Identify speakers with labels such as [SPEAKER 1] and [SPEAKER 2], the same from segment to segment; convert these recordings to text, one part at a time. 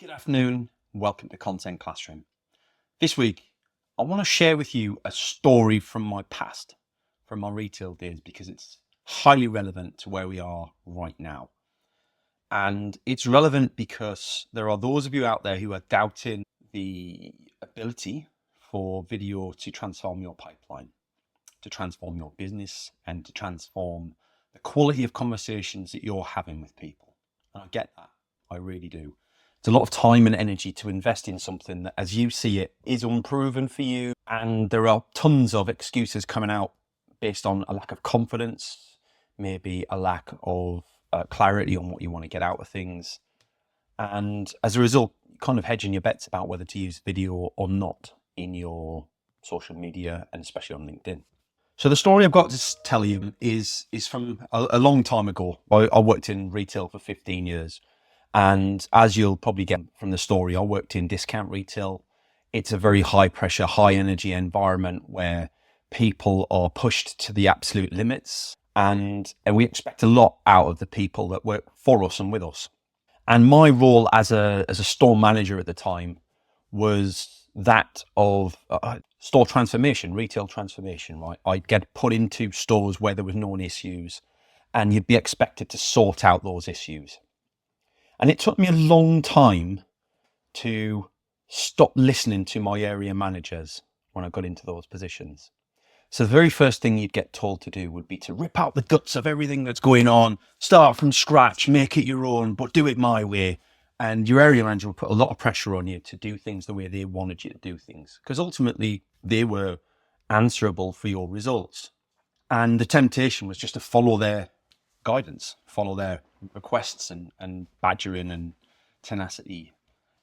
[SPEAKER 1] Good afternoon. Welcome to Content Classroom. This week, I want to share with you a story from my past, from my retail days, because it's highly relevant to where we are right now. And it's relevant because there are those of you out there who are doubting the ability for video to transform your pipeline, to transform your business, and to transform the quality of conversations that you're having with people. And I get that. I really do. It's a lot of time and energy to invest in something that, as you see it, is unproven for you. And there are tons of excuses coming out based on a lack of confidence, maybe a lack of clarity on what you want to get out of things. And as a result, kind of hedging your bets about whether to use video or not in your social media, and especially on LinkedIn. So the story I've got to tell you is from a long time ago. I worked in retail for 15 years. And as you'll probably get from the story, I worked in discount retail. It's a very high pressure, high energy environment where people are pushed to the absolute limits. And we expect a lot out of the people that work for us and with us. And my role as a store manager at the time was that of store transformation, retail transformation, right? I'd get put into stores where there was known issues, and you'd be expected to sort out those issues. And it took me a long time to stop listening to my area managers when I got into those positions. So the very first thing you'd get told to do would be to rip out the guts of everything that's going on, start from scratch, make it your own, but do it my way. And your area manager would put a lot of pressure on you to do things the way they wanted you to do things, because ultimately they were answerable for your results. And the temptation was just to follow their guidance, follow their requests and badgering and tenacity.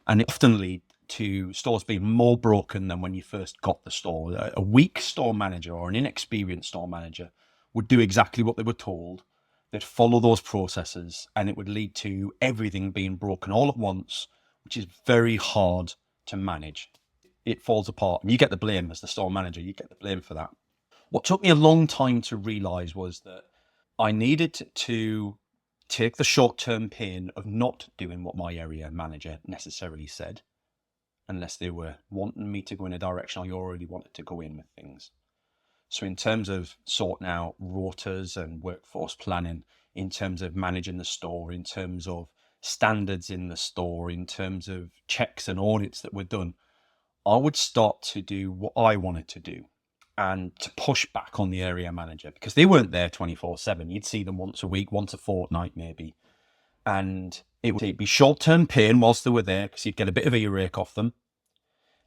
[SPEAKER 1] And it often lead to stores being more broken than when you first got the store. A weak store manager or an inexperienced store manager would do exactly what they were told. They'd follow those processes, and it would lead to everything being broken all at once, which is very hard to manage. It falls apart, and you get the blame as the store manager. You get the blame for that. What took me a long time to realize was that I needed to take the short-term pain of not doing what my area manager necessarily said, unless they were wanting me to go in a direction I already wanted to go in with things. So in terms of sorting out rotas and workforce planning, in terms of managing the store, in terms of standards in the store, in terms of checks and audits that were done, I would start to do what I wanted to do and to push back on the area manager, because they weren't there 24/7. You'd see them once a week, once a fortnight maybe. And it would be short-term pain whilst they were there, because you'd get a bit of a earache off them.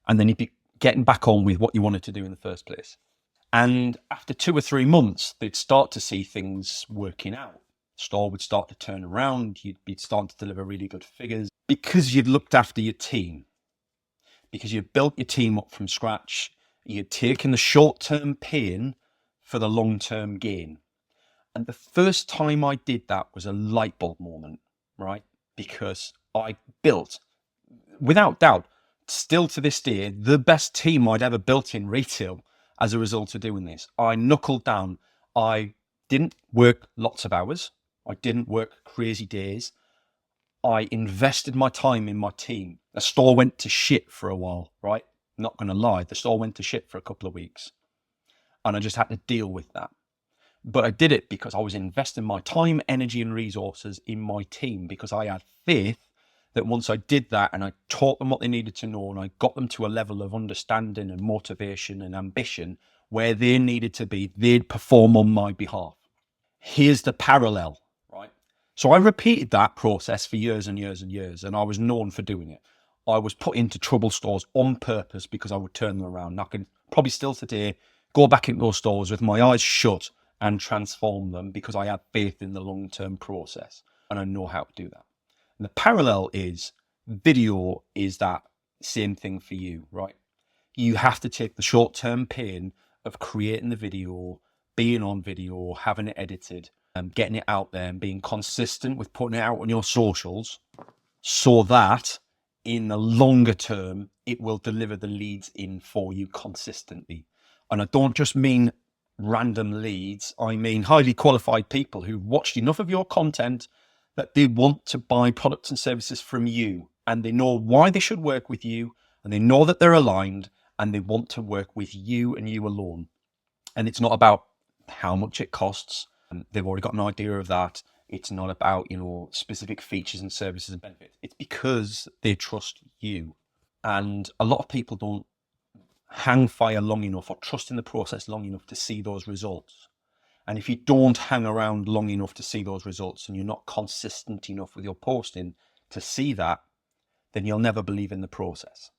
[SPEAKER 1] And then you'd be getting back on with what you wanted to do in the first place. And after 2 or 3 months, they'd start to see things working out. The store would start to turn around. You'd be starting to deliver really good figures because you'd looked after your team, because you built your team up from scratch. You'd taken the short-term pain for the long-term gain. And the first time I did that was a light bulb moment, right? Because I built, without doubt, still to this day, the best team I'd ever built in retail as a result of doing this. I knuckled down. I didn't work lots of hours. I didn't work crazy days. I invested my time in my team. The store went to shit for a while, right? Not going to lie, the store went to shit for a couple of weeks, and I just had to deal with that. But I did it because I was investing my time, energy, and resources in my team, because I had faith that once I did that and I taught them what they needed to know and I got them to a level of understanding and motivation and ambition where they needed to be, they'd perform on my behalf. Here's the parallel, right? So I repeated that process for years and years and years, and I was known for doing it. I was put into trouble stores on purpose because I would turn them around. And I can probably still today go back into those stores with my eyes shut and transform them, because I had faith in the long-term process and I know how to do that. And the parallel is video is that same thing for you, right? You have to take the short-term pain of creating the video, being on video, having it edited, and getting it out there and being consistent with putting it out on your socials, so that in the longer term, it will deliver the leads in for you consistently. And I don't just mean random leads. I mean highly qualified people who've watched enough of your content that they want to buy products and services from you. and they know why they should work with you, and they know that they're aligned, and they want to work with you and you alone. And it's not about how much it costs. They've already got an idea of that. It's not about, specific features and services and benefits. It's because they trust you. And a lot of people don't hang fire long enough or trust in the process long enough to see those results. And if you don't hang around long enough to see those results, and you're not consistent enough with your posting to see that, then you'll never believe in the process.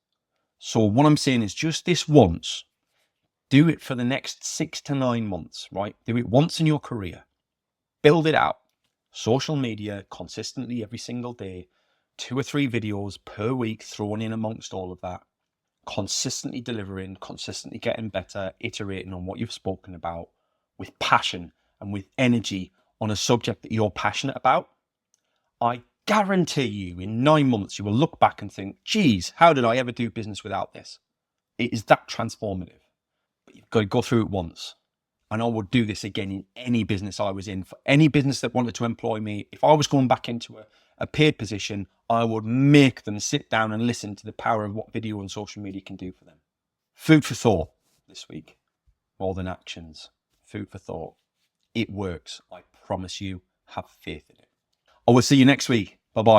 [SPEAKER 1] So what I'm saying is, just this once, do it for the next 6 to 9 months, right? Do it once in your career. Build it out. Social media consistently every single day, 2 or 3 videos per week thrown in amongst all of that. Consistently delivering, consistently getting better, iterating on what you've spoken about with passion and with energy on a subject that you're passionate about. I guarantee you in 9 months, you will look back and think, geez, how did I ever do business without this? It is that transformative. But you've got to go through it once. And I would do this again in any business I was in. For any business that wanted to employ me, if I was going back into a paid position, I would make them sit down and listen to the power of what video and social media can do for them. Food for thought this week, more than actions. Food for thought. It works. I promise you. Have faith in it. I will see you next week. Bye-bye.